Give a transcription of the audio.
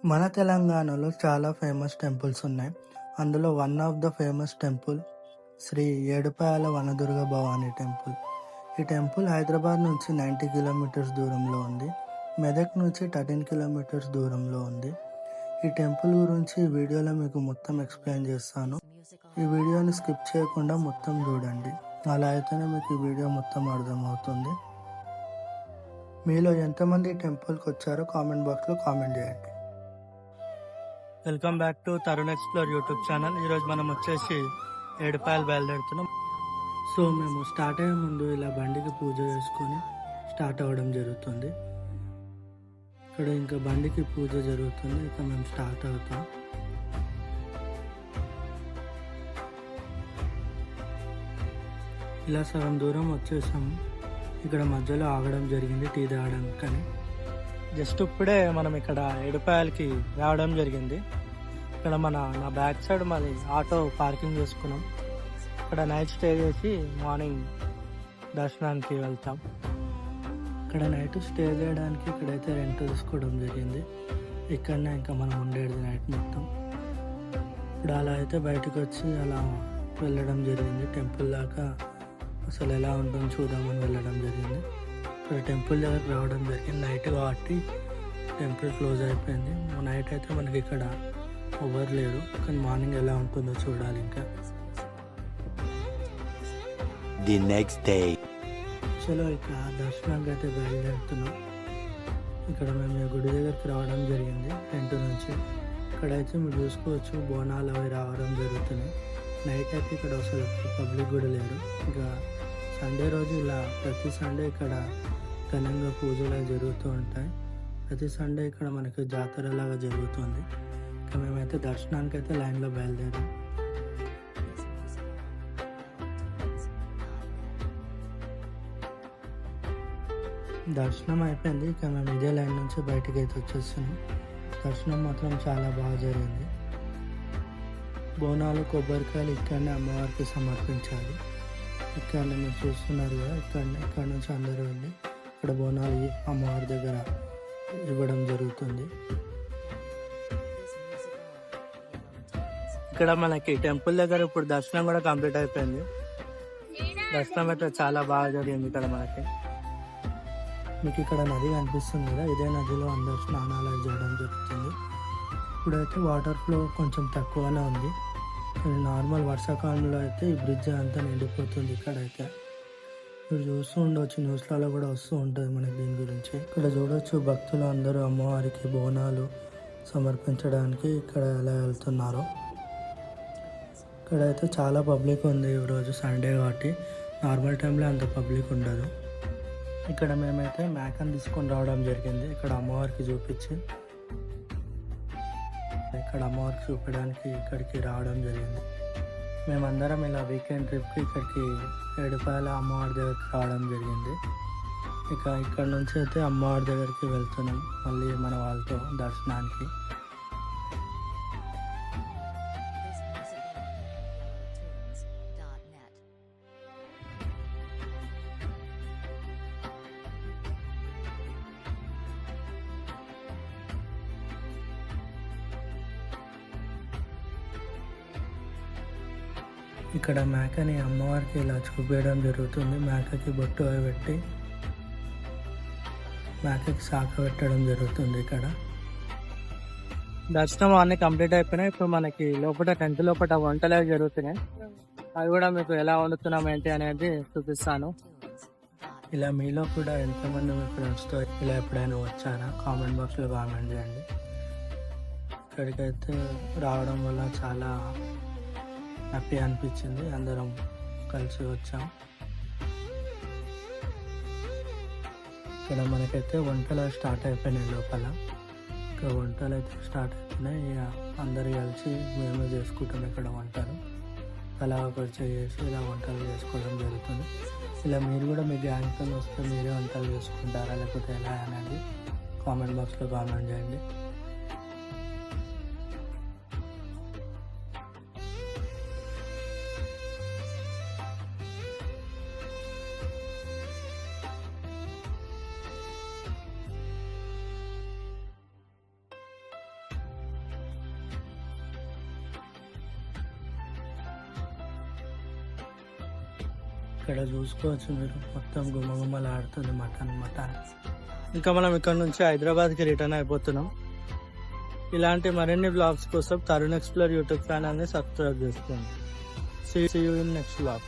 మన తెలంగాణలో చాలా ఫేమస్ టెంపుల్స్ ఉన్నాయి. అందులో one of the famous temple Shri Edupayala Vanadurga Bhavani temple. ఈ టెంపుల్ హైదరాబాద్ నుంచి 90 కిలోమీటర్స్ దూరంలో ఉంది. మెదక్ నుంచి 13 కిలోమీటర్స్ దూరంలో ఉంది. ఈ టెంపుల్ గురించి ఈ వీడియోలో మీకు మొత్తం ఎక్స్ప్లెయిన్ చేస్తాను. ఈ వీడియోని స్కిప్ చేయకుండా మొత్తం చూడండి. అలా అయితేనే మీకు ఈ వీడియో మొత్తం అర్థమవుతుంది. మీలో ఎంతమంది ఈ టెంపుల్కి వచ్చారో కామెంట్ బాక్స్లో కామెంట్ చేయండి. Welcome back to Tarun explore YouTube channel. ఈరోజు మనం వచ్చేసి ఏడుపాయలు బయలుదేరుతున్నాం. సో మేము స్టార్ట్ అయ్యే ముందు ఇలా బండికి పూజ చేసుకొని స్టార్ట్ అవ్వడం జరుగుతుంది. ఇక్కడ ఇంకా బండికి పూజ జరుగుతుంది. ఇక మేము స్టార్ట్ అవుతాం. ఇలా సగం దూరం వచ్చేసాము. ఇక్కడ మధ్యలో ఆగడం జరిగింది టీ తాగడానికి. కానీ జస్ట్ ఇప్పుడే మనం ఇక్కడ ఏడుపాయలకి రావడం జరిగింది. ఇక్కడ నా బ్యాక్ సైడ్ మాది ఆటో పార్కింగ్ చేసుకున్నాం. ఇక్కడ నైట్ స్టే చేసి మార్నింగ్ దర్శనానికి వెళ్తాం. ఇక్కడ నైట్ స్టే చేయడానికి ఇక్కడైతే రెంట్ తీసుకోవడం జరిగింది. ఇక్కడనే ఇంకా మనం ఉండేది నైట్ మొత్తం. ఇప్పుడు అలా అయితే బయటకు వచ్చి అలా వెళ్ళడం జరిగింది. టెంపుల్ దాకా అసలు ఎలా ఉంటుందో చూద్దామని వెళ్ళడం జరిగింది. ఇక్కడ టెంపుల్ దగ్గరకు రావడం జరిగింది. నైట్ కాబట్టి టెంపుల్ క్లోజ్ అయిపోయింది. నైట్ అయితే మనకి ఇక్కడ ఎవరు లేరు. కానీ మార్నింగ్ ఎలా ఉంటుందో చూడాలి. ఇంకా ది నెక్స్ట్ డే చలో ఇక దర్శనానికి అయితే బయలుదేరుతున్నాం. ఇక్కడ మేము ఈ గుడి దగ్గరికి రావడం జరిగింది టెంట్ నుంచి. ఇక్కడైతే మీరు చూసుకోవచ్చు బోనాలు అవి రావడం జరుగుతున్నాయి. నైట్ అయితే ఇక్కడ అసలు పబ్లిక్ కూడా లేరు. ఇంకా సండే రోజు ఇలా ప్రతి సండే ఇక్కడ ఘనంగా పూజలు జరుగుతూ ఉంటాయి. ప్రతి సండే ఇక్కడ మనకి జాతరలాగా జరుగుతుంది. ఇంకా మేమైతే దర్శనానికి అయితే లైన్లో బయలుదేరాం. దర్శనం అయిపోయింది. ఇక మేము ఇదే లైన్ నుంచి బయటకు అయితే వచ్చేస్తున్నాం. దర్శనం మాత్రం చాలా బాగా జరిగింది. బోనాలు కొబ్బరికాయలు ఇక్కడనే అమ్మవారికి సమర్పించాలి. ఇక్కడనే మీరు చూస్తున్నారు కదా, ఇక్కడ నుంచి అందరూ వెళ్ళి ఇక్కడ బోనాలు అమ్మవారి దగ్గర ఇవ్వడం జరుగుతుంది. ఇక్కడ మనకి టెంపుల్ దగ్గర ఇప్పుడు దర్శనం కూడా కంప్లీట్ అయిపోయింది. దర్శనం అయితే చాలా బాగా జరిగింది. ఇక్కడ మనకి మీకు ఇక్కడ నది కనిపిస్తుంది కదా, ఇదే నదిలో అందరూ స్నానాలు చేయడం జరుగుతుంది. ఇప్పుడైతే వాటర్ ఫ్లో కొంచెం తక్కువనే ఉంది. నార్మల్ వర్షాకాలంలో అయితే ఈ బ్రిడ్జ్ అంతా నిండిపోతుంది. ఇక్కడైతే మీరు చూస్తూ ఉండవచ్చు, న్యూస్లలో కూడా వస్తూ ఉంటుంది మనకి దీని గురించి. ఇక్కడ చూడవచ్చు భక్తులు అందరూ అమ్మవారికి బోనాలు సమర్పించడానికి ఇక్కడ ఎలా వెళ్తున్నారు. ఇక్కడైతే చాలా పబ్లిక్ ఉంది. ఈరోజు సండే కాబట్టి నార్మల్ టైంలో అంత పబ్లిక్ ఉండదు. ఇక్కడ మేమైతే మేకను తీసుకొని రావడం జరిగింది. ఇక్కడ అమ్మవారికి చూపించి ఇక్కడ అమ్మవారికి చూపించడానికి ఇక్కడికి రావడం జరిగింది. మేమందరం ఇలా వీకెండ్ ట్రిప్కి ఇక్కడికి ఏడుపాయల అమ్మవారి దగ్గరికి రావడం జరిగింది. ఇక ఇక్కడ నుంచి అయితే అమ్మవారి దగ్గరికి వెళ్తున్నాం మళ్ళీ మన వాళ్ళతో దర్శనానికి. ఇక్కడ మేకని అమ్మవారికి ఇలా చూపించడం జరుగుతుంది. మేకకి బొట్టు అవి పెట్టి మేకకి శాఖ పెట్టడం జరుగుతుంది. ఇక్కడ దర్శనం అన్నీ కంప్లీట్ అయిపోయినాయి. ఇప్పుడు మనకి లోపల టెంట్ లోపల వంటలు అవి జరుగుతున్నాయి. అవి కూడా మీకు ఎలా వండుతున్నాం ఏంటి అనేది చూపిస్తాను. ఇలా మీలో కూడా ఎంతమంది మీ ఫ్రెండ్స్తో ఇలా ఎప్పుడైనా వచ్చారా కామెంట్ బాక్స్లో కామెంట్ చేయండి. ఇక్కడికైతే రావడం వల్ల చాలా హ్యాపీ అనిపించింది. అందరం కలిసి వచ్చాం. ఇక్కడ మనకైతే వంటలు స్టార్ట్ అయిపోయినాయి లోపల. ఇక్కడ వంటలు అయితే స్టార్ట్ అయిపోయినాయి. అందరు కలిసి మేమే చేసుకుంటాం ఇక్కడ వంటలు. అలా ఒకటి చేసి ఇలా వంటలు చేసుకోవడం జరుగుతుంది. ఇలా మీరు కూడా మీ గ్యాంగ్తో వస్తే మీరే వంటలు చేసుకుంటారా లేకపోతే ఎలా అనేది కామెంట్ బాక్స్లో కామెంట్ చేయండి. ఇక్కడ చూసుకోవచ్చు మీరు, మొత్తం గుమ్మగుమ్మలాడుతుంది మటన్. ఇంకా మనం ఇక్కడ నుంచి హైదరాబాద్కి రిటర్న్ అయిపోతున్నాం. ఇలాంటి మరిన్ని బ్లాగ్స్ కోసం తరుణ్ ఎక్స్ప్లోర్ యూట్యూబ్ ఛానల్ని సబ్స్క్రైబ్ చేసుకోండి. See you in next vlog.